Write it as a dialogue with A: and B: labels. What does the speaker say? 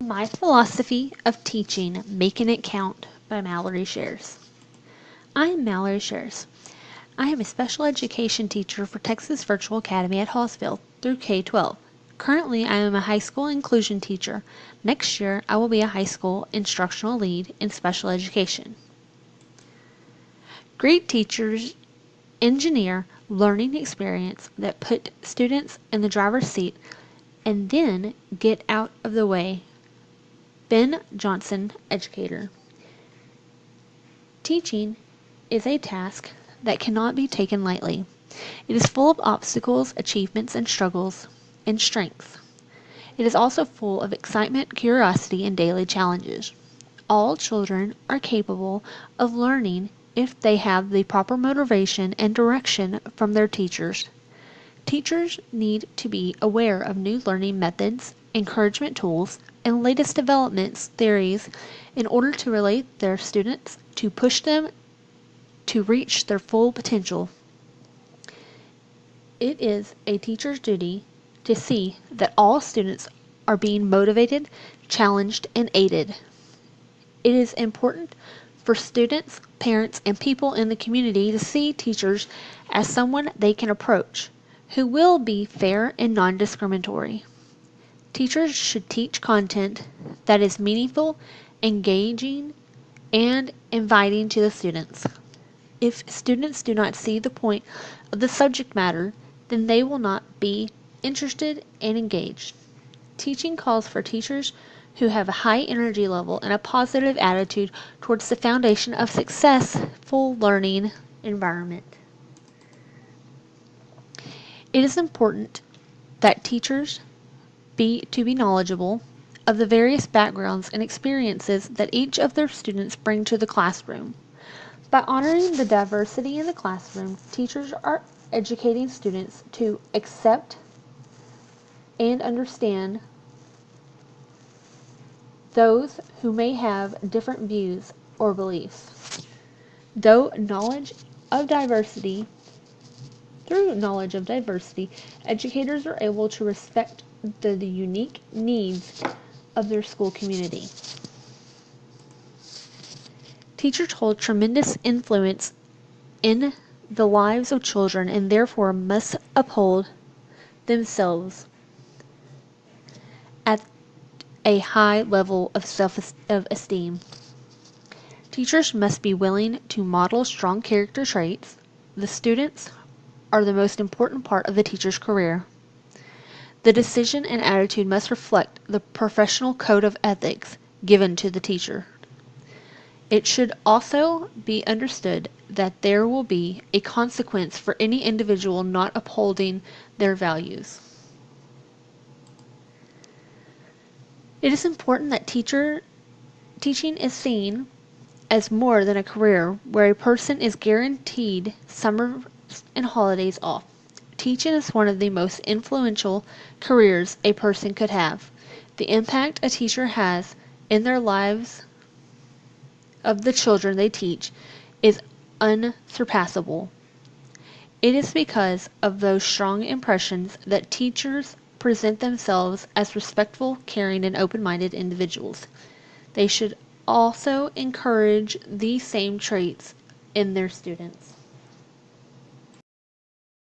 A: My Philosophy of Teaching, Making It Count by Mallory Shares. I am Mallory Shares. I am a special education teacher for Texas Virtual Academy at Hallsville through K-12. Currently, I am a high school inclusion teacher. Next year, I will be a high school instructional lead in special education. Great teachers engineer learning experience that put students in the driver's seat and then get out of the way. Ben Johnson, educator. Teaching is a task that cannot be taken lightly. It is full of obstacles, achievements, and struggles, and strengths. It is also full of excitement, curiosity, and daily challenges. All children are capable of learning if they have the proper motivation and direction from their teachers. Teachers need to be aware of new learning methods, encouragement tools, and latest developments theories in order to relate their students to push them to reach their full potential. It is a teacher's duty to see that all students are being motivated, challenged, and aided. It is important for students, parents, and people in the community to see teachers as someone they can approach, who will be fair and non-discriminatory. Teachers should teach content that is meaningful, engaging, and inviting to the students. If students do not see the point of the subject matter, then they will not be interested and engaged. Teaching calls for teachers who have a high energy level and a positive attitude towards the foundation of successful learning environment. It is important that teachers be knowledgeable of the various backgrounds and experiences that each of their students bring to the classroom. By honoring the diversity in the classroom, teachers are educating students to accept and understand those who may have different views or beliefs. Through knowledge of diversity, educators are able to respect the unique needs of their school community. Teachers hold tremendous influence in the lives of children and therefore must uphold themselves at a high level of self-esteem. Teachers must be willing to model strong character traits. The students are the most important part of the teacher's career. The decision and attitude must reflect the professional code of ethics given to the teacher. It should also be understood that there will be a consequence for any individual not upholding their values. It is important that teaching is seen as more than a career where a person is guaranteed summer and holidays off. Teaching is one of the most influential careers a person could have. The impact a teacher has in their lives of the children they teach is unsurpassable. It is because of those strong impressions that teachers present themselves as respectful, caring, and open-minded individuals. They should also encourage these same traits in their students.